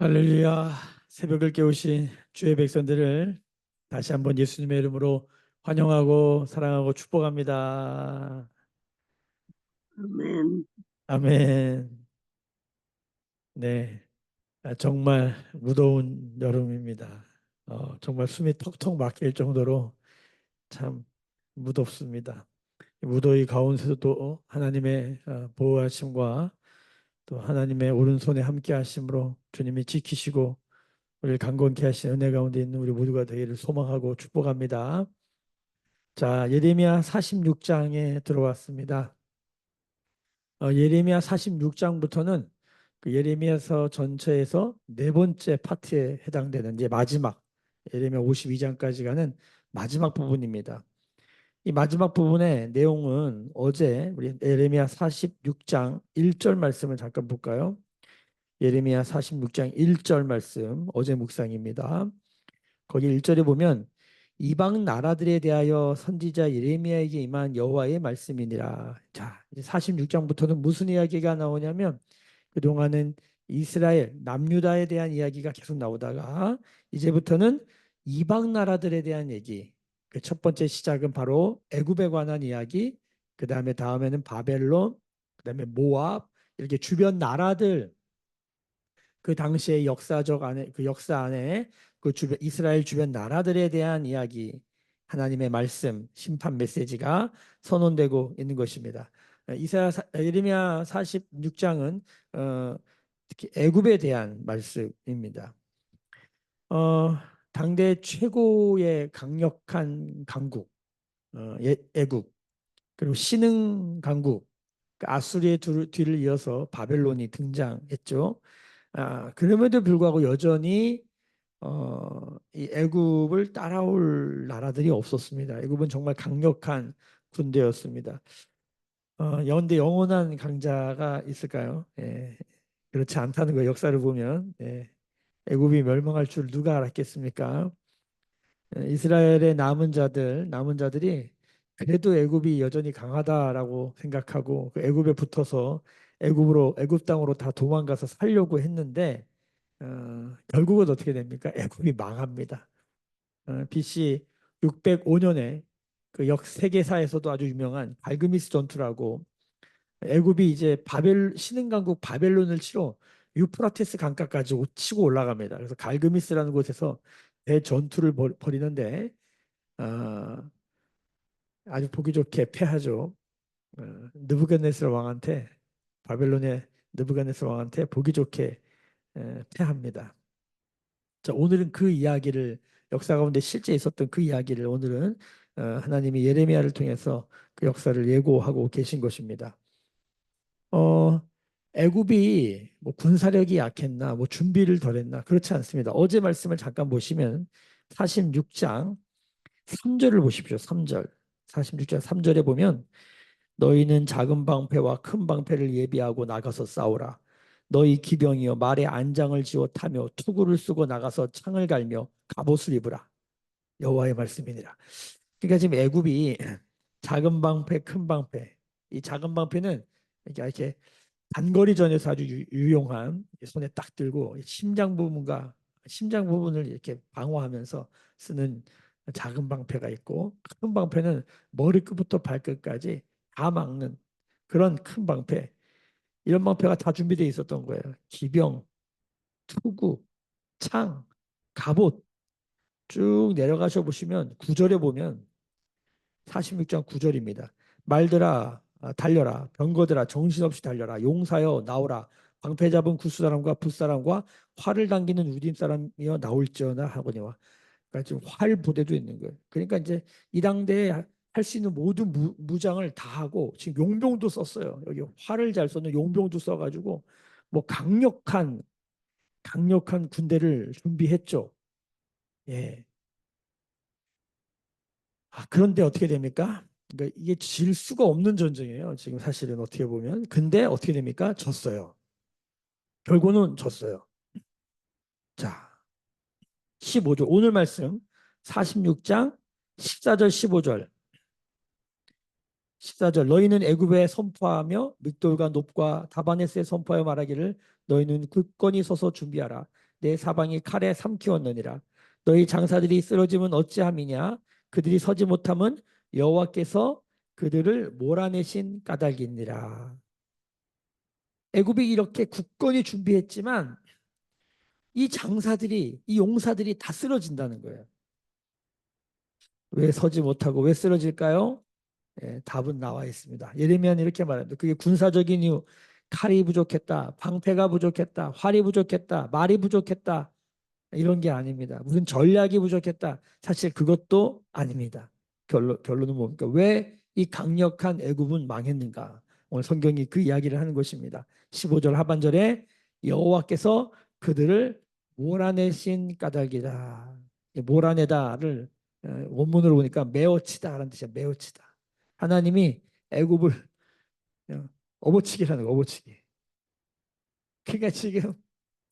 할렐루야. 새벽을 깨우신 주의 백성들을 다시 한번 예수님의 이름으로 환영하고 사랑하고 축복합니다. 아멘. 아멘. 네, 정말 무더운 여름입니다. 정말 숨이 턱턱 막힐 정도로 참 무덥습니다. 무더위 가운데서도 하나님의 보호하심과 또 하나님의 오른손에 함께 하심으로 주님이 지키시고 우리를 강건케 하신 은혜 가운데 있는 우리 모두가 되기를 소망하고 축복합니다. 자, 예레미야 46장에 들어왔습니다. 예레미야 46장부터는 그 예레미야서 전체에서 네 번째 파트에 해당되는 이제 마지막 예레미야 52장까지 가는 마지막 부분입니다. 이 마지막 부분의 내용은 어제 우리 예레미야 46장 1절 말씀을 잠깐 볼까요? 예레미야 46장 1절 말씀 어제 묵상입니다. 거기 1절에 보면 이방 나라들에 대하여 선지자 예레미야에게 임한 여호와의 말씀이니라. 자, 이제 46장부터는 무슨 이야기가 나오냐면 그동안은 이스라엘 남유다에 대한 이야기가 계속 나오다가 이제부터는 이방 나라들에 대한 얘기. 그 첫 번째 시작은 바로 애굽에 관한 이야기. 그다음에 다음에는 바벨론, 그다음에 모압 이렇게 주변 나라들 그 당시의 역사적 안에 그 역사 안에 그 주변 이스라엘 주변 나라들에 대한 이야기 하나님의 말씀 심판 메시지가 선언되고 있는 것입니다. 예레미야 46장은 특히 애굽에 대한 말씀입니다. 어, 당대 최고의 강력한 강국 애굽 그리고 신흥 강국 그 아수리의 뒤를 이어서 바벨론이 등장했죠. 그럼에도 불구하고 여전히 이 애굽을 따라올 나라들이 없었습니다. 애굽은 정말 강력한 군대였습니다. 연대 영원한 강자가 있을까요? 예, 그렇지 않다는 거 역사를 보면 애굽이 멸망할 줄 누가 알았겠습니까? 이스라엘의 남은 자들이 그래도 애굽이 여전히 강하다라고 생각하고 그 애굽에 붙어서 애굽 땅으로 다 도망가서 살려고 했는데 결국은 어떻게 됩니까? 애굽이 망합니다. BC 605년에 그 세계사에서도 아주 유명한 갈그미스 전투라고 애굽이 이제 신흥 강국 바벨론을 치러 유프라테스 강가까지 치고 올라갑니다. 그래서 갈그미스라는 곳에서 대전투를 벌이는데 아, 아주 보기 좋게 패하죠. 느부갓네살 왕한테 바벨론의 느부갓네살 왕한테 보기 좋게 패합니다. 자, 오늘은 그 이야기를 역사 가운데 실제 있었던 그 이야기를 오늘은 하나님이 예레미야를 통해서 그 역사를 예고하고 계신 것입니다. 어, 애굽이 뭐 군사력이 약했나, 뭐 준비를 덜했나 그렇지 않습니다. 어제 말씀을 잠깐 보시면 46장 3절을 보십시오. 3절. 46장 3절에 보면 너희는 작은 방패와 큰 방패를 예비하고 나가서 싸우라. 너희 기병이여 말에 안장을 지어 타며 투구를 쓰고 나가서 창을 갈며 갑옷을 입으라. 여호와의 말씀이니라. 그러니까 지금 애굽이 작은 방패, 큰 방패. 이 작은 방패는 이렇게 단거리전에서 아주 유용한 손에 딱 들고 심장 부분을 이렇게 방어하면서 쓰는 작은 방패가 있고 큰 방패는 머리끝부터 발끝까지 다 막는 그런 큰 방패. 이런 방패가 다 준비되어 있었던 거예요. 기병, 투구, 창, 갑옷 쭉 내려가셔 보시면 9절에 보면 46장 9절입니다. 말들아 달려라 병거들아 정신없이 달려라 용사여 나오라 방패 잡은 굿사람과 붓사람과 활을 당기는 우딘 사람이여 나올지어다 하거니와 그러니까 지금 활 부대도 있는 거예요. 그러니까 이제 이 당대에 할 수 있는 모든 무장을 다 하고 지금 용병도 썼어요. 여기 활을 잘 쏘는 용병도 써가지고 뭐 강력한 군대를 준비했죠. 예. 그런데 어떻게 됩니까? 그러니까 이게 질 수가 없는 전쟁이에요. 지금 사실은 어떻게 보면. 근데 어떻게 됩니까? 졌어요. 결국은 졌어요. 자, 15절. 오늘 말씀 46장 14절 15절. 14절 너희는 애굽에 선포하며 믹돌과 놋과 다바네스에 선포하여 말하기를 너희는 굳건히 서서 준비하라. 내 사방이 칼에 삼키웠느니라. 너희 장사들이 쓰러지면 어찌함이냐? 그들이 서지 못함은 여호와께서 그들을 몰아내신 까닭이니라. 애굽이 이렇게 굳건히 준비했지만 이 장사들이, 이 용사들이 다 쓰러진다는 거예요. 왜 서지 못하고 왜 쓰러질까요? 예, 답은 나와 있습니다. 예레미야는 이렇게 말합니다. 그게 군사적인 이유, 칼이 부족했다, 방패가 부족했다, 활이 부족했다, 말이 부족했다, 이런 게 아닙니다. 무슨 전략이 부족했다. 사실 그것도 아닙니다. 결론은 뭡니까? 왜 이 강력한 애굽은 망했는가? 오늘 성경이 그 이야기를 하는 것입니다. 15절 하반절에 여호와께서 그들을 몰아내신 까닭이다. 몰아내다를 원문으로 보니까 메어치다라는 뜻이야. 메어치다. 하나님이 애굽을 업어치기라는 거, 업어치기. 그러니까 지금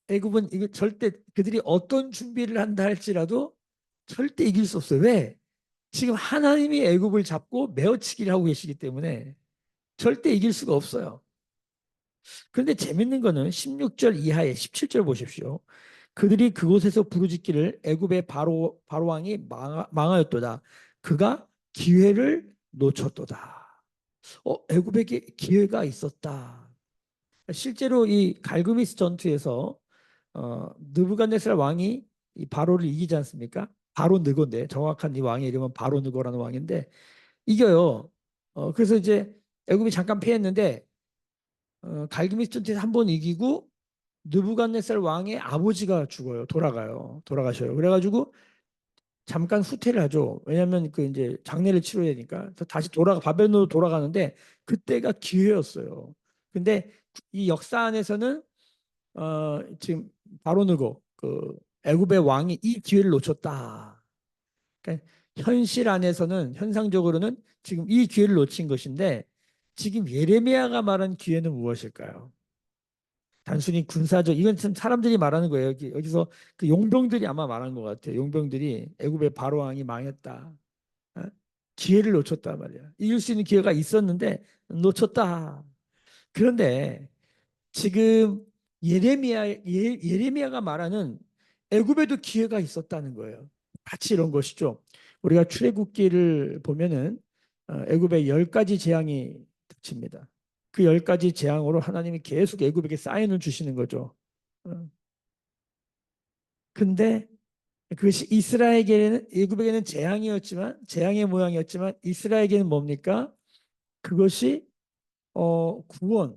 애굽은 이거 절대 그들이 어떤 준비를 한다 할지라도 절대 이길 수 없어요. 왜? 지금 하나님이 애굽을 잡고 메어치기를 하고 계시기 때문에 절대 이길 수가 없어요. 그런데 재밌는 거는 16절 이하에 17절 보십시오. 그들이 그곳에서 부르짖기를 애굽의 바로 왕이 망하였도다. 그가 기회를 놓쳤도다. 애굽에게 기회가 있었다. 실제로 이 갈그미스 전투에서 느부갓네살 왕이 이 바로를 이기지 않습니까? 바로 느고인데 정확한 이 왕의 이름은 바로 느고라는 왕인데 이겨요. 그래서 이제 애굽이 잠깐 패했는데 갈그미스 전투에서 한 번 이기고 느부갓네살 왕의 아버지가 죽어요. 돌아가셔요. 그래가지고 잠깐 후퇴를 하죠. 왜냐하면 그 이제 장례를 치러야 되니까. 그래서 다시 바벨론으로 돌아가는데 그때가 기회였어요. 근데 이 역사 안에서는 지금 바로 느고 그 애굽의 왕이 이 기회를 놓쳤다. 그러니까 현실 안에서는 현상적으로는 지금 이 기회를 놓친 것인데 지금 예레미야가 말한 기회는 무엇일까요? 단순히 군사적 이건 참 사람들이 말하는 거예요. 여기서 그 용병들이 아마 말한 것 같아요. 용병들이 애굽의 바로 왕이 망했다. 어? 기회를 놓쳤다 말이야. 이길 수 있는 기회가 있었는데 놓쳤다. 그런데 지금 예레미야가 말하는 애굽에도 기회가 있었다는 거예요. 같이 이런 것이죠. 우리가 출애굽기를 보면은 애굽에 10가지 재앙이 닥칩니다. 그 10가지 재앙으로 하나님이 계속 애굽에게 사인을 주시는 거죠. 어, 근데 그것이 이스라엘에게는 애굽에게는 재앙의 모양이었지만 이스라엘에게는 뭡니까? 그것이 구원,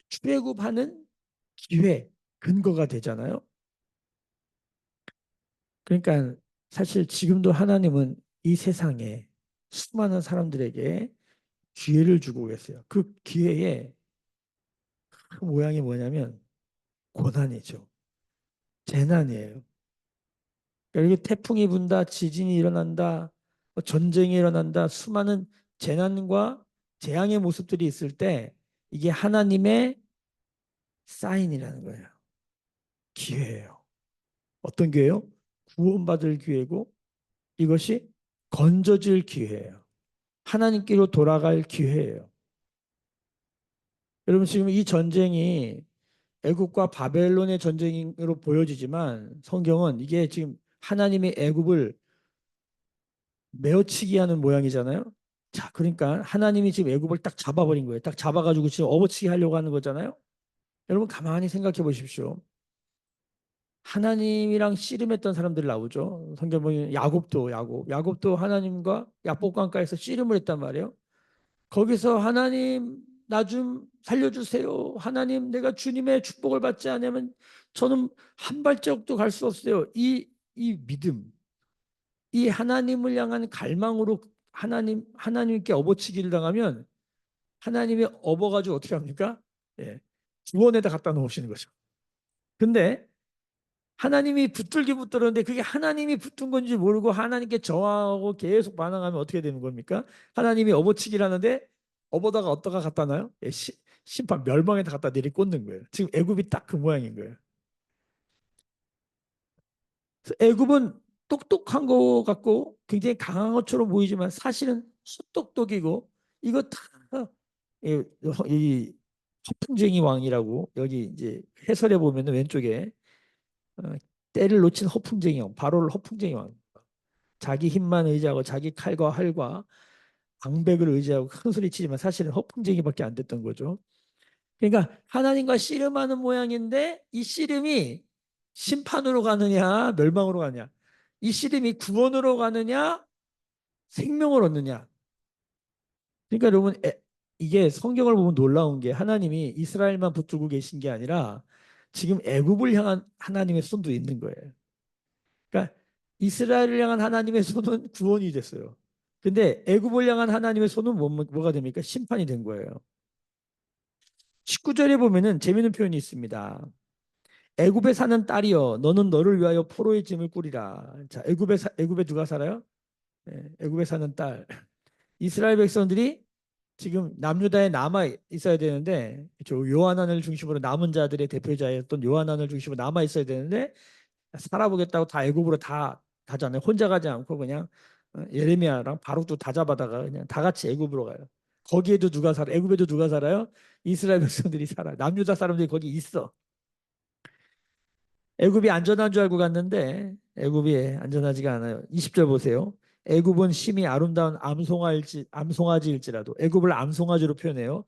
출애굽하는 기회, 근거가 되잖아요. 그러니까 사실 지금도 하나님은 이 세상에 수많은 사람들에게 기회를 주고 계세요. 그 기회의 그 모양이 뭐냐면 고난이죠. 재난이에요. 그러니까 이게 태풍이 분다, 지진이 일어난다, 전쟁이 일어난다, 수많은 재난과 재앙의 모습들이 있을 때 이게 하나님의 사인이라는 거예요. 기회예요. 어떤 기회요? 구원받을 기회고 이것이 건져질 기회예요. 하나님께로 돌아갈 기회예요. 여러분 지금 이 전쟁이 애굽과 바벨론의 전쟁으로 보여지지만 성경은 이게 지금 하나님의 애굽을 메어치기 하는 모양이잖아요. 자, 그러니까 하나님이 지금 애굽을 딱 잡아버린 거예요. 딱 잡아가지고 지금 업어치기 하려고 하는 거잖아요. 여러분 가만히 생각해 보십시오. 하나님이랑 씨름했던 사람들 나오죠. 성경 보면 야곱도 하나님과 야복강가에서 씨름을 했단 말이에요. 거기서 하나님 나 좀 살려주세요. 하나님 내가 주님의 축복을 받지 않으면 저는 한 발자국도 갈 수 없어요. 이 믿음, 이 하나님을 향한 갈망으로 하나님께 업어치기를 당하면 하나님이 업어가지고 어떻게 합니까? 예, 주원에다 갖다 놓으시는 거죠. 근데 하나님이 붙들었는데 그게 하나님이 붙은 건지 모르고 하나님께 저항하고 계속 반항하면 어떻게 되는 겁니까? 하나님이 업어치기를 하는데 업어다가 어디다가 갖다 놔요? 예, 심판 멸망에다 갖다 내리꽂는 거예요. 지금 애굽이 딱 그 모양인 거예요. 애굽은 똑똑한 것 같고 굉장히 강한 것처럼 보이지만 사실은 헛똑똑이고 이거 다 이 허풍쟁이 왕이라고 여기 이제 해설해 보면 왼쪽에 어, 때를 놓친 허풍쟁이 왕, 바로를 허풍쟁이 왕. 자기 힘만 의지하고 자기 칼과 활과 방백을 의지하고 큰 소리 치지만 사실은 허풍쟁이밖에 안 됐던 거죠. 그러니까 하나님과 씨름하는 모양인데 이 씨름이 심판으로 가느냐 멸망으로 가느냐, 이 씨름이 구원으로 가느냐 생명을 얻느냐. 그러니까 여러분 이게 성경을 보면 놀라운 게 하나님이 이스라엘만 붙들고 계신 게 아니라 지금 애굽을 향한 하나님의 손도 있는 거예요. 그러니까 이스라엘을 향한 하나님의 손은 구원이 됐어요. 근데 애굽을 향한 하나님의 손은 뭐가 됩니까? 심판이 된 거예요. 19절에 보면은 재미있는 표현이 있습니다. 애굽에 사는 딸이여 너는 너를 위하여 포로의 짐을 꾸리라. 자, 애굽에 누가 살아요? 애굽에 사는 딸. 이스라엘 백성들이 지금 남유다에 남아 있어야 되는데 저 요하난을 중심으로 남은 자들의 대표자였던 요하난을 중심으로 남아 있어야 되는데 살아보겠다고 다 애굽으로 다 가잖아요. 혼자 가지 않고 그냥 예레미야랑 바룩도 다 잡아다가 그냥 다 같이 애굽으로 가요. 거기에도 누가 살아? 애굽에도 누가 살아요? 이스라엘 백성들이 살아. 남유다 사람들이 거기 있어. 애굽이 안전한 줄 알고 갔는데 애굽이 안전하지가 않아요. 20절 보세요. 애굽은 심히 아름다운 암송아지일지라도 애굽을 암송아지로 표현해요.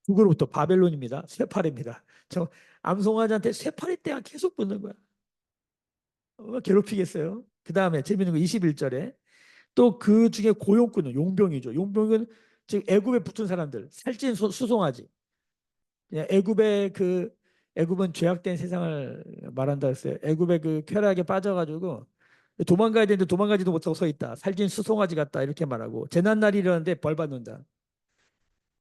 북으로부터 바벨론입니다. 쇠파리입니다. 저 암송아지한테 쇠파리 떼가 계속 붙는 거야. 괴롭히겠어요. 그 다음에 재밌는 거 21절에 또 그 중에 고용꾼은 용병이죠. 용병은 지금 애굽에 붙은 사람들 살찐 수송아지. 그냥 애굽은 죄악된 세상을 말한다 했어요. 애굽의 그 쾌락에 빠져가지고 도망가야 되는데 도망가지도 못하고 서 있다. 살찐 수송아지 같다 이렇게 말하고 재난날이 일어났는데 벌 받는다.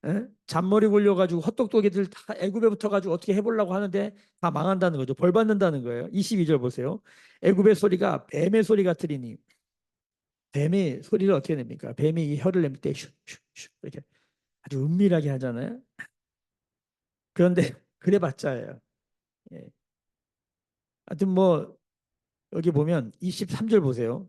에? 잔머리 굴려가지고 헛똑똑이들 다 애굽에 붙어가지고 어떻게 해보려고 하는데 다 망한다는 거죠. 벌 받는다는 거예요. 22절 보세요. 애굽의 소리가 뱀의 소리 같으리니 뱀의 소리를 어떻게 냅니까? 뱀이 이 혀를 낼 때 슉슉슉 이렇게 아주 은밀하게 하잖아요. 그런데 그래봤자예요. 예. 하여튼 뭐 여기 보면 23절 보세요.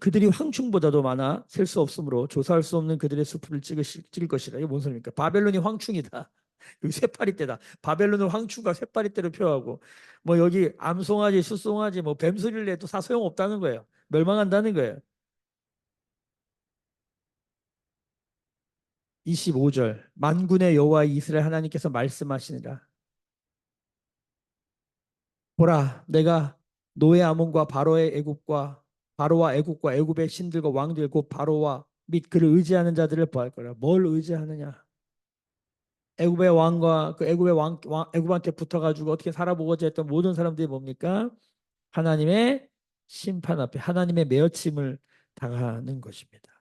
그들이 황충보다도 많아 셀 수 없으므로 조사할 수 없는 그들의 수풀을 찍을 것이라. 이게 뭔 소리입니까? 바벨론이 황충이다. 여기 쇠파리떼다. 바벨론은 황충과 쇠파리떼로 표하고 뭐 여기 암송아지, 숫송아지, 뭐 뱀소리를 내도 다 소용없다는 거예요. 멸망한다는 거예요. 25절 만군의 여호와 이스라엘 하나님께서 말씀하시니라. 보라, 내가 노예 아몬과 바로와 애국과 애굽의 신들과 왕들 곧 바로와 및 그를 의지하는 자들을 보할 거라. 뭘 의지하느냐? 애굽의 왕과 그 애굽한테 붙어가지고 어떻게 살아보고자 했던 모든 사람들이 뭡니까? 하나님의 심판 앞에 하나님의 매어침을 당하는 것입니다.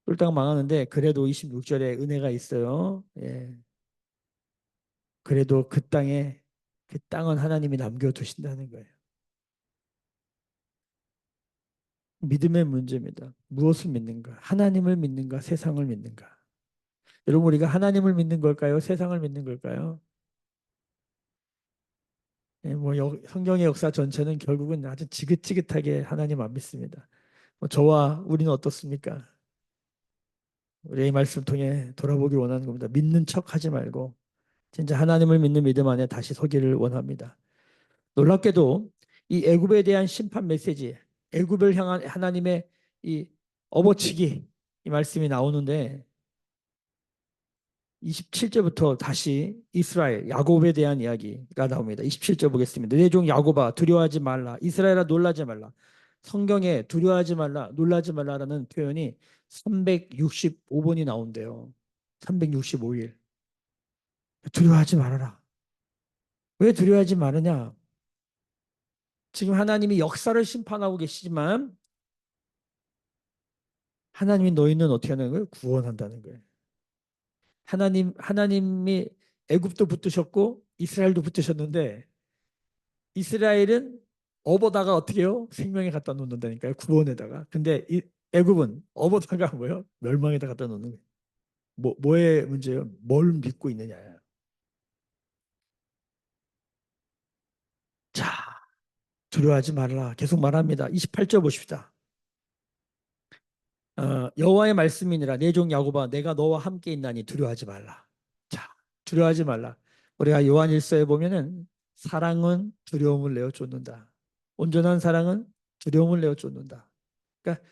쫄딱 망하는데 그래도 26절에 은혜가 있어요. 예. 그래도 그 땅은 하나님이 남겨두신다는 거예요. 믿음의 문제입니다. 무엇을 믿는가? 하나님을 믿는가? 세상을 믿는가? 여러분 우리가 하나님을 믿는 걸까요? 세상을 믿는 걸까요? 예, 뭐 성경의 역사 전체는 결국은 아주 지긋지긋하게 하나님 안 믿습니다. 뭐 저와 우리는 어떻습니까? 우리의 말씀 통해 돌아보길 원하는 겁니다. 믿는 척 하지 말고 진짜 하나님을 믿는 믿음 안에 다시 서기를 원합니다. 놀랍게도 이 애굽에 대한 심판 메시지, 애굽을 향한 하나님의 이 업어치기 이 말씀이 나오는데 27절부터 다시 이스라엘, 야곱에 대한 이야기가 나옵니다. 27절 보겠습니다. 내 종 야곱아 두려워하지 말라. 이스라엘아 놀라지 말라. 성경에 두려워하지 말라, 놀라지 말라라는 표현이 365번이 나온대요. 365일. 두려워하지 말아라. 왜 두려워하지 말느냐? 지금 하나님이 역사를 심판하고 계시지만 하나님이 너희는 어떻게 하는 거예요? 구원한다는 거예요. 하나님이 애굽도 붙으셨고 이스라엘도 붙으셨는데 이스라엘은 업어다가 어떻게 해요? 생명에 갖다 놓는다니까요. 구원에다가. 근데 애굽은 업어다가 뭐요? 멸망에다 갖다 놓는 거예요. 뭐의 문제예요? 뭘 믿고 있느냐예요. 자, 두려워하지 말라. 계속 말합니다. 28절 보십시다. 여호와의 말씀이니라 내 종 야곱아 내가 너와 함께 있나니 두려워하지 말라. 자, 두려워하지 말라. 우리가 요한일서에 보면은 사랑은 두려움을 내어 쫓는다. 온전한 사랑은 두려움을 내어 쫓는다. 그러니까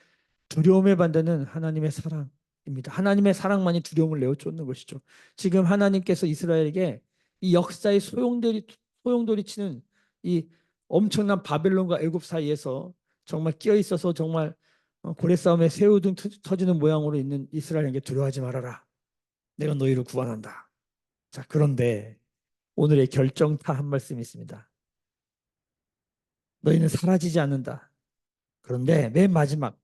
두려움의 반대는 하나님의 사랑입니다. 하나님의 사랑만이 두려움을 내어 쫓는 것이죠. 지금 하나님께서 이스라엘에게 이 역사의 소용돌이 치는 이 엄청난 바벨론과 애굽 사이에서 정말 끼어 있어서 정말 고래 싸움에 새우등 터지는 모양으로 있는 이스라엘에게 두려워하지 말아라. 내가 너희를 구원한다. 자, 그런데 오늘의 결정타 한 말씀이 있습니다. 너희는 사라지지 않는다. 그런데 맨 마지막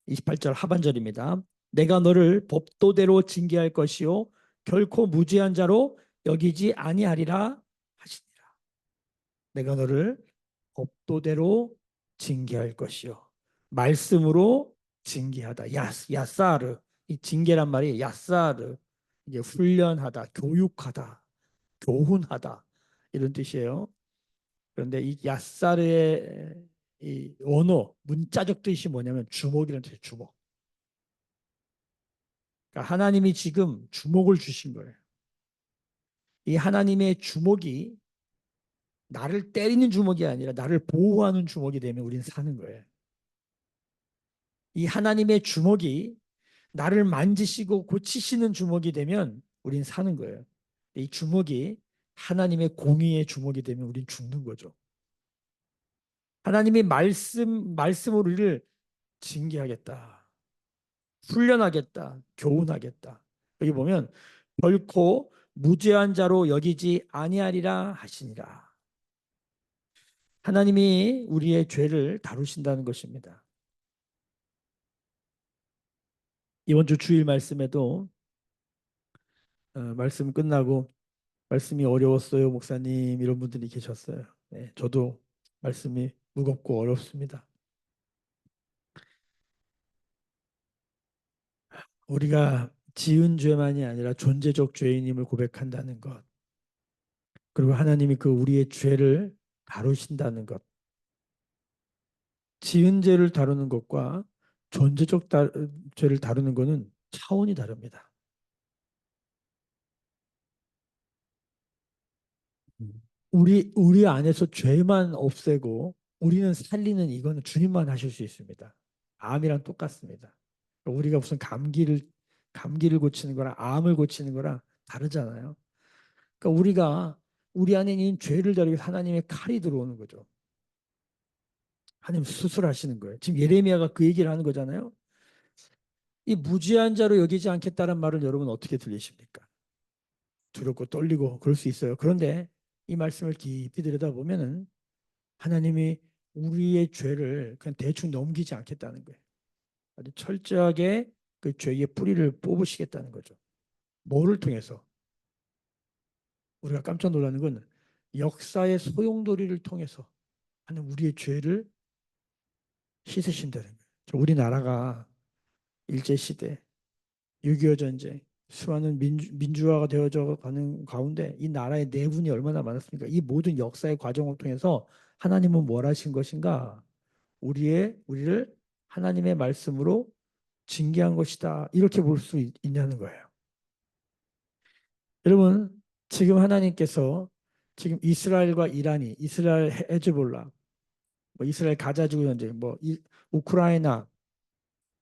28절 하반절입니다. 내가 너를 법도대로 징계할 것이요 결코 무죄한 자로 여기지 아니하리라 하시니라. 내가 너를 법도대로 징계할 것이요 말씀으로 징계하다. 야사르. 이 징계란 말이 야사르. 이게 훈련하다, 교육하다, 교훈하다 이런 뜻이에요. 그런데 이 야사르의 이 원어 문자적 뜻이 뭐냐면 주먹이라는 뜻이에요. 주먹. 그러니까 하나님이 지금 주목을 주신 거예요. 이 하나님의 주목이 나를 때리는 주먹이 아니라 나를 보호하는 주먹이 되면 우리는 사는 거예요. 이 하나님의 주먹이 나를 만지시고 고치시는 주먹이 되면 우리는 사는 거예요. 이 주먹이 하나님의 공의의 주먹이 되면 우리는 죽는 거죠. 하나님의 말씀으로 우리를 징계하겠다. 훈련하겠다. 교훈하겠다. 여기 보면 결코 무죄한 자로 여기지 아니하리라 하시니라. 하나님이 우리의 죄를 다루신다는 것입니다. 이번 주 주일 말씀에도 말씀 끝나고 말씀이 어려웠어요, 목사님 이런 분들이 계셨어요. 네, 저도 말씀이 무겁고 어렵습니다. 우리가 지은 죄만이 아니라 존재적 죄인임을 고백한다는 것, 그리고 하나님이 그 우리의 죄를 다루신다는 것, 지은 죄를 다루는 것과 존재적 죄를 다루는 것은 차원이 다릅니다. 우리 안에서 죄만 없애고 우리는 살리는 이거는 주님만 하실 수 있습니다. 암이랑 똑같습니다. 우리가 무슨 감기를 고치는 거랑 암을 고치는 거랑 다르잖아요. 그러니까 우리 안에 있는 죄를 다루기 위해서 하나님의 칼이 들어오는 거죠. 하나님 수술하시는 거예요. 지금 예레미야가 그 얘기를 하는 거잖아요. 이 무지한 자로 여기지 않겠다는 말을 여러분 어떻게 들리십니까? 두렵고 떨리고 그럴 수 있어요. 그런데 이 말씀을 깊이 들여다보면은 하나님이 우리의 죄를 그냥 대충 넘기지 않겠다는 거예요. 아주 철저하게 그 죄의 뿌리를 뽑으시겠다는 거죠. 뭐를 통해서? 우리가 깜짝 놀라는 건 역사의 소용돌이를 통해서 하는 우리의 죄를 씻으신다는 거예요. 우리나라가 일제시대, 6.25 전쟁, 수많은 민주화가 되어져 가는 가운데 이 나라의 내분이 얼마나 많았습니까? 이 모든 역사의 과정을 통해서 하나님은 뭘 하신 것인가? 우리를 하나님의 말씀으로 징계한 것이다. 이렇게 볼 수 있냐는 거예요. 여러분, 지금 하나님께서 지금 이스라엘과 이란이, 이스라엘 헤즈볼라, 뭐 이스라엘 가자지구 전쟁, 우크라이나,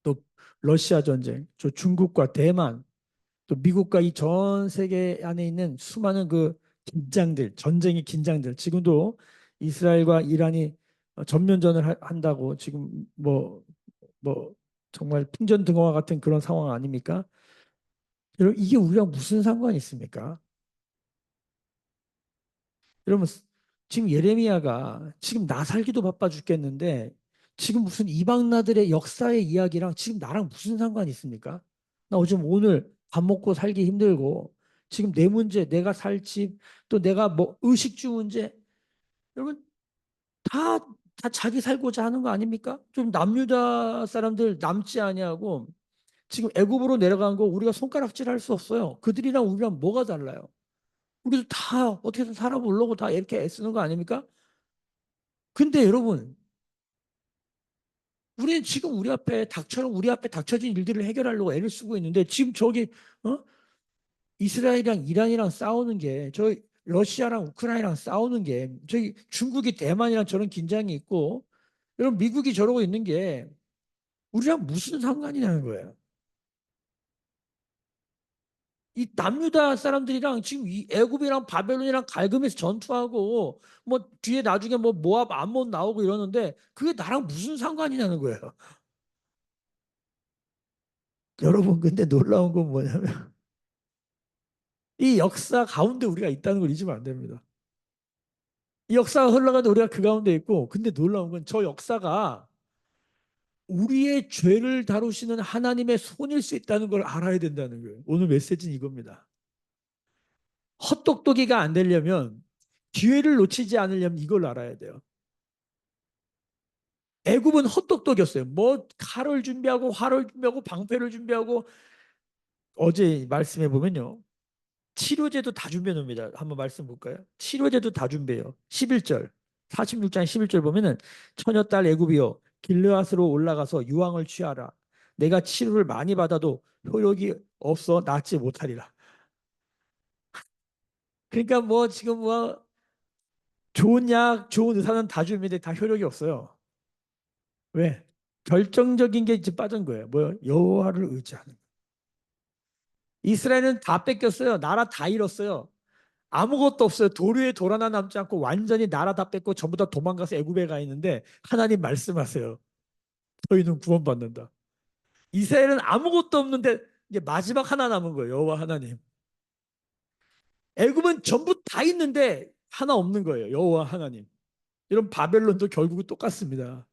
또 러시아 전쟁, 저 중국과 대만, 또 미국과 이 전 세계 안에 있는 수많은 그 긴장들, 전쟁의 긴장들, 지금도 이스라엘과 이란이 전면전을 한다고 지금 뭐 정말 풍전등화와 같은 그런 상황 아닙니까? 여러분, 이게 우리랑 무슨 상관이 있습니까? 여러분, 지금 예레미야가 지금 나 살기도 바빠 죽겠는데 지금 무슨 이방 나들의 역사의 이야기랑 지금 나랑 무슨 상관이 있습니까? 나 요즘 오늘 밥 먹고 살기 힘들고 지금 내 문제, 내가 살 집, 또 내가 뭐 의식주 문제, 여러분 다, 다 자기 살고자 하는 거 아닙니까? 좀 남유다 사람들 남지 아니하고 지금 애굽으로 내려간 거 우리가 손가락질 할 수 없어요. 그들이랑 우리랑 뭐가 달라요? 우리도 다 어떻게든 살아보려고 다 이렇게 애쓰는 거 아닙니까? 근데 여러분, 우리는 지금 우리 앞에 닥쳐진 일들을 해결하려고 애를 쓰고 있는데 지금 저기 어? 이스라엘이랑 이란이랑 싸우는 게 저 러시아랑 우크라이나랑 싸우는 게 저기 중국이 대만이랑 저런 긴장이 있고 여러분 미국이 저러고 있는 게 우리랑 무슨 상관이냐는 거예요. 이 남유다 사람들이랑 지금 이 애굽이랑 바벨론이랑 갈그메서 전투하고 뭐 뒤에 나중에 뭐 모압 암몬 나오고 이러는데 그게 나랑 무슨 상관이냐는 거예요. 여러분 근데 놀라운 건 뭐냐면 이 역사 가운데 우리가 있다는 걸 잊으면 안 됩니다. 이 역사가 흘러가는데 우리가 그 가운데 있고 근데 놀라운 건 저 역사가 우리의 죄를 다루시는 하나님의 손일 수 있다는 걸 알아야 된다는 거예요. 오늘 메시지는 이겁니다. 헛똑똑이가 안 되려면 기회를 놓치지 않으려면 이걸 알아야 돼요. 애굽은 헛똑똑이었어요. 뭐 칼을 준비하고 활을 준비하고 방패를 준비하고 어제 말씀해 보면요. 치료제도 다 준비해 놓습니다. 한번 말씀 볼까요? 치료제도 다 준비해요. 11절. 46장 11절 보면은 처녀딸 애굽이여 길르앗으로 올라가서 유황을 취하라. 내가 치료를 많이 받아도 효력이 없어 낫지 못하리라. 그러니까 뭐 지금 뭐 좋은 약, 좋은 의사는 다 주는데 다 효력이 없어요. 왜? 결정적인 게 이제 빠진 거예요. 뭐요? 여호와를 의지하는. 이스라엘은 다 뺏겼어요. 나라 다 잃었어요. 아무것도 없어요. 도류에 돌 하나 남지 않고 완전히 나라 다 뺏고 전부 다 도망가서 애굽에 가 있는데 하나님 말씀하세요. 너희는 구원받는다. 이스라엘은 아무것도 없는데 이제 마지막 하나 남은 거예요. 여호와 하나님. 애굽은 전부 다 있는데 하나 없는 거예요. 여호와 하나님. 이런 바벨론도 결국은 똑같습니다.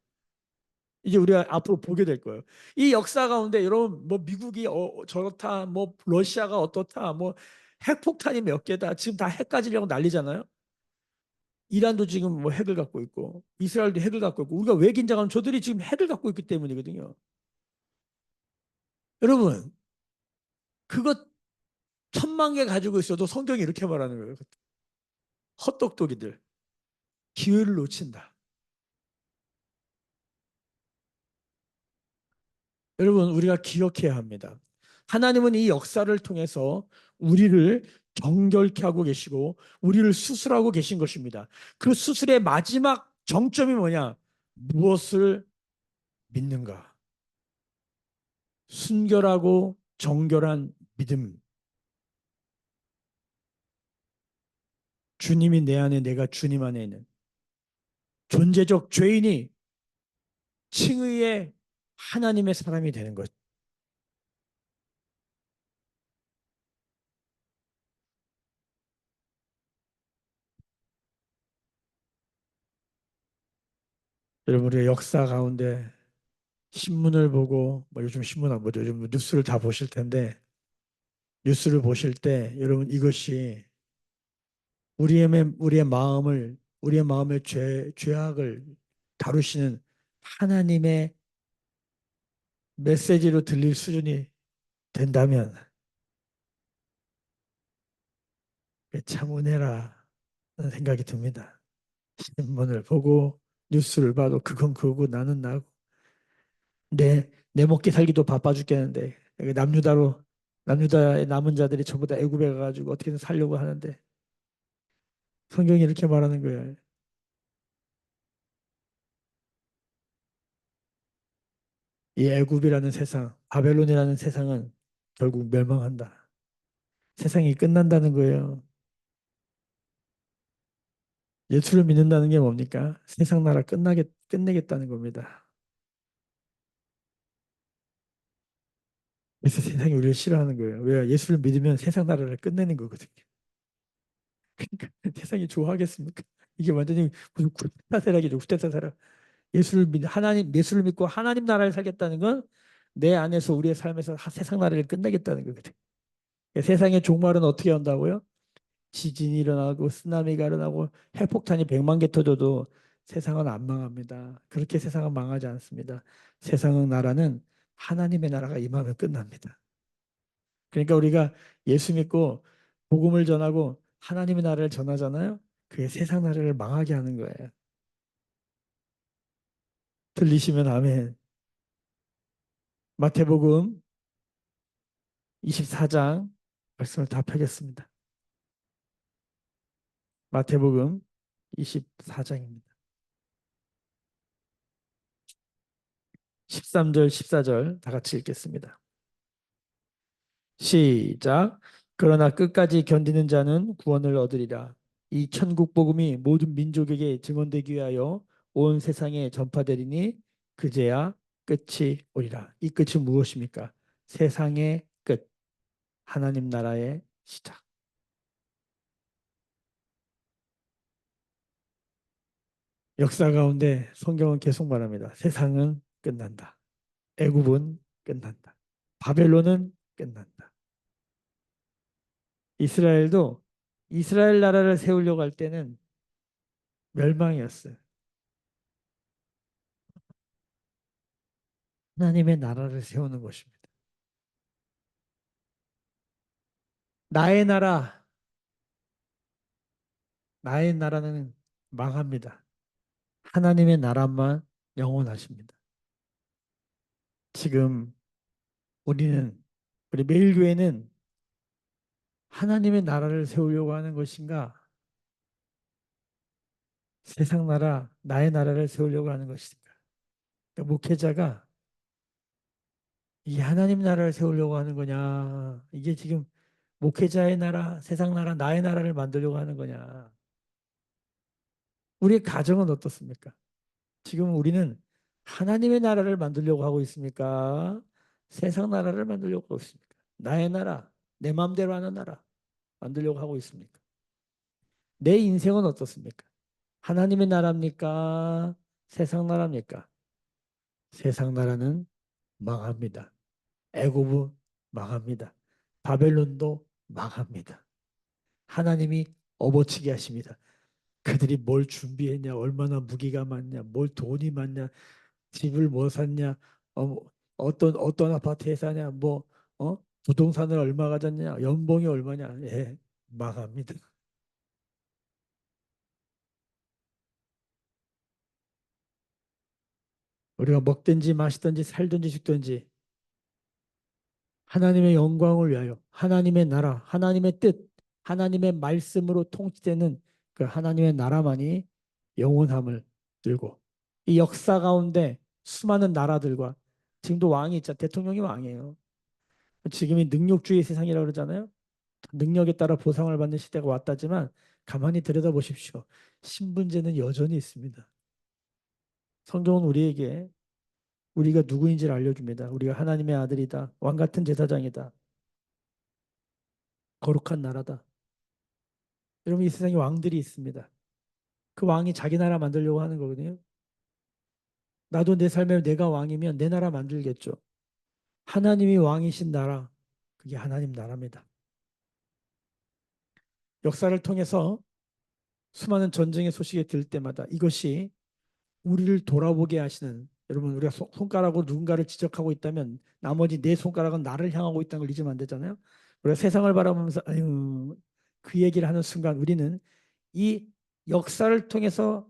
이제 우리가 앞으로 보게 될 거예요. 이 역사 가운데 여러분 뭐 미국이 저렇다, 뭐 러시아가 어떻다, 뭐 핵폭탄이 몇 개다. 지금 다 핵 가지려고 난리잖아요. 이란도 지금 뭐 핵을 갖고 있고 이스라엘도 핵을 갖고 있고 우리가 왜 긴장하면 저들이 지금 핵을 갖고 있기 때문이거든요. 여러분 그거 천만 개 가지고 있어도 성경이 이렇게 말하는 거예요. 헛똑똑이들 기회를 놓친다. 여러분 우리가 기억해야 합니다. 하나님은 이 역사를 통해서 우리를 정결케 하고 계시고 우리를 수술하고 계신 것입니다. 그 수술의 마지막 정점이 뭐냐? 무엇을 믿는가? 순결하고 정결한 믿음. 주님이 내 안에 내가 주님 안에 있는 존재적 죄인이 칭의의 하나님의 사람이 되는 것. 여러분 우리의 역사 가운데 신문을 보고 뭐 요즘 신문 안 보죠. 요즘 뉴스를 다 보실 텐데 뉴스를 보실 때 여러분 이것이 우리의 마음의 죄악을 다루시는 하나님의 메시지로 들릴 수준이 된다면 참 은혜라는 생각이 듭니다. 신문을 보고 뉴스를 봐도 그건 그거고 나는 나고 내 먹기 살기도 바빠 죽겠는데 여기 남유다의 남은 자들이 전부 다 애굽에 가가지고 어떻게든 살려고 하는데 성경이 이렇게 말하는 거예요. 이 애굽이라는 세상, 바벨론이라는 세상은 결국 멸망한다. 세상이 끝난다는 거예요. 예수를 믿는다는 게 뭡니까? 세상 나라 끝내겠다는 겁니다. 그래서 세상이 우리를 싫어하는 거예요. 왜? 예수를 믿으면 세상 나라를 끝내는 거거든요. 그러니까 세상이 좋아하겠습니까? 이게 완전히 무슨 쿠데타 세력이죠. 쿠데타 세력. 예수를 믿고 하나님 나라를 살겠다는 건 내 안에서 우리의 삶에서 세상 나라를 끝내겠다는 거거든요. 세상의 종말은 어떻게 한다고요? 지진이 일어나고 쓰나미가 일어나고 핵폭탄이 100만 개 터져도 세상은 안 망합니다. 그렇게 세상은 망하지 않습니다. 세상의 나라는 하나님의 나라가 임하면 끝납니다. 그러니까 우리가 예수 믿고 복음을 전하고 하나님의 나라를 전하잖아요. 그게 세상 나라를 망하게 하는 거예요. 들리시면 아멘. 마태복음 24장 말씀을 다 펴겠습니다. 마태복음 24장입니다. 13절, 14절 다 같이 읽겠습니다. 시작. 그러나 끝까지 견디는 자는 구원을 얻으리라. 이 천국 복음이 모든 민족에게 증언되기 위하여 온 세상에 전파되리니 그제야 끝이 오리라. 이 끝이 무엇입니까? 세상의 끝, 하나님 나라의 시작. 역사 가운데 성경은 계속 말합니다. 세상은 끝난다. 애굽은 끝난다. 바벨론은 끝난다. 이스라엘도 이스라엘 나라를 세우려고 할 때는 멸망이었어요. 하나님의 나라를 세우는 것입니다. 나의 나라, 나의 나라는 망합니다. 하나님의 나라만 영원하십니다. 지금 우리는 우리 매일교회는 하나님의 나라를 세우려고 하는 것인가? 세상 나라, 나의 나라를 세우려고 하는 것인가? 그러니까 목회자가 이 하나님 나라를 세우려고 하는 거냐? 이게 지금 목회자의 나라, 세상 나라, 나의 나라를 만들려고 하는 거냐? 우리의 가정은 어떻습니까? 지금 우리는 하나님의 나라를 만들려고 하고 있습니까? 세상 나라를 만들려고 하고 있습니까? 나의 나라, 내 마음대로 하는 나라 만들려고 하고 있습니까? 내 인생은 어떻습니까? 하나님의 나라입니까? 세상 나라입니까? 세상 나라는 망합니다. 애굽은 망합니다. 바벨론도 망합니다. 하나님이 업어치게 하십니다. 그들이 뭘 준비했냐, 얼마나 무기가 많냐, 뭘 돈이 많냐, 집을 뭐 샀냐, 어떤 아파트에 사냐, 부동산을 얼마 가졌냐, 연봉이 얼마냐, 예, 망합니다. 우리가 먹든지 마시든지 살든지 죽든지 하나님의 영광을 위하여 하나님의 나라, 하나님의 뜻, 하나님의 말씀으로 통치되는 그 하나님의 나라만이 영원함을 들고 이 역사 가운데 수많은 나라들과 지금도 왕이 있죠. 대통령이 왕이에요. 지금이 능력주의 세상이라고 그러잖아요. 능력에 따라 보상을 받는 시대가 왔다지만 가만히 들여다보십시오. 신분제는 여전히 있습니다. 성경은 우리에게 우리가 누구인지를 알려줍니다. 우리가 하나님의 아들이다. 왕 같은 제사장이다. 거룩한 나라다. 여러분 이 세상에 왕들이 있습니다. 그 왕이 자기 나라 만들려고 하는 거거든요. 나도 내 삶에 내가 왕이면 내 나라 만들겠죠. 하나님이 왕이신 나라, 그게 하나님 나라입니다. 역사를 통해서 수많은 전쟁의 소식이 들 때마다 이것이 우리를 돌아보게 하시는 여러분 우리가 손가락으로 누군가를 지적하고 있다면 나머지 네 손가락은 나를 향하고 있다는 걸 잊으면 안 되잖아요. 우리가 세상을 바라보면서 아유, 그 얘기를 하는 순간 우리는 이 역사를 통해서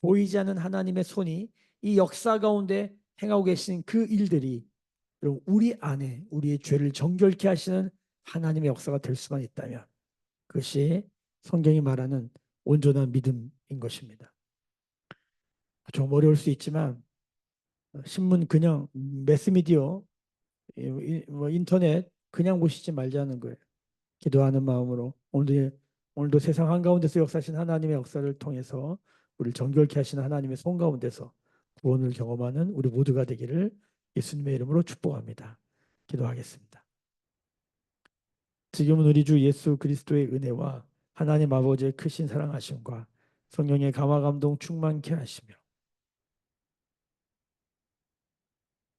보이지 않는 하나님의 손이 이 역사 가운데 행하고 계신 그 일들이 여러분 우리 안에 우리의 죄를 정결케 하시는 하나님의 역사가 될 수만 있다면 그것이 성경이 말하는 온전한 믿음인 것입니다. 좀 어려울 수 있지만 신문 그냥 매스미디어 인터넷 그냥 보시지 말자는 거예요. 기도하는 마음으로 오늘도 세상 한가운데서 역사하신 하나님의 역사를 통해서 우리를 정결케 하시는 하나님의 손 가운데서 구원을 경험하는 우리 모두가 되기를 예수님의 이름으로 축복합니다. 기도하겠습니다. 지금은 우리 주 예수 그리스도의 은혜와 하나님 아버지의 크신 사랑하심과 성령의 감화 감동 충만케 하시며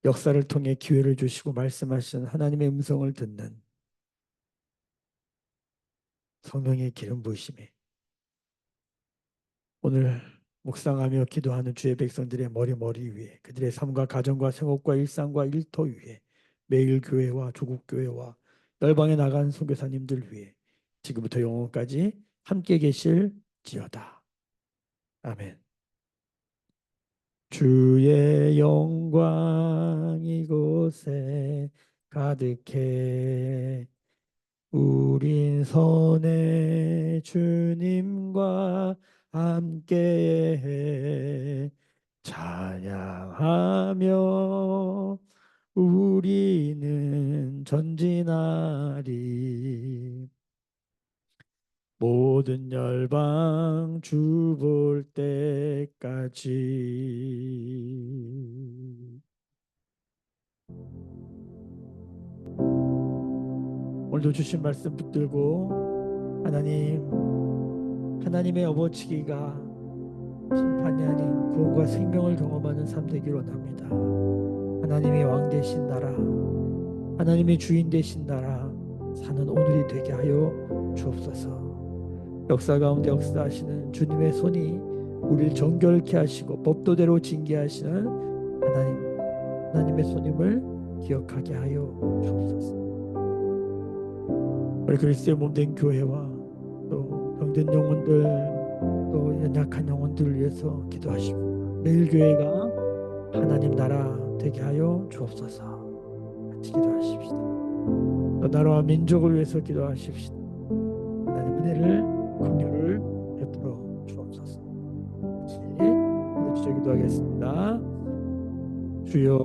역사를 통해 기회를 주시고 말씀하시는 하나님의 음성을 듣는 성령의 기름 부으심에 오늘 묵상하며 기도하는 주의 백성들의 머리 위에 그들의 삶과 가정과 생업과 일상과 일터 위에 매일 교회와 조국 교회와 열방에 나간 선교사님들 위해 지금부터 영원까지 함께 계실지어다. 아멘. 주의 영광 이곳에 가득해 우린 선의 주님과 함께 찬양하며 우리는 전진하리. 모든 열방 주 볼 때까지. 오늘도 주신 말씀 붙들고 하나님의 업어치기가 심판이 아닌 구원과 생명을 경험하는 삶 되기를 원합니다. 하나님의 왕 되신 나라, 하나님의 주인 되신 나라 사는 오늘이 되게 하여 주옵소서. 역사 가운데 역사하시는 주님의 손이 우리를 정결케 하시고 법도대로 징계하시는 하나님의 손임을 기억하게 하여 주옵소서. 우리 그리스도의 몸된 교회와 또 병든 영혼들, 또 연약한 영혼들을 위해서 기도하시고 매일 교회가 하나님 나라 되게 하여 주옵소서. 같이 기도하십시다. 또 나라와 민족을 위해서 기도하십시다. 하나님 은혜를 긍휼을 베풀어 주옵소서. 같이 기도하겠습니다. 주여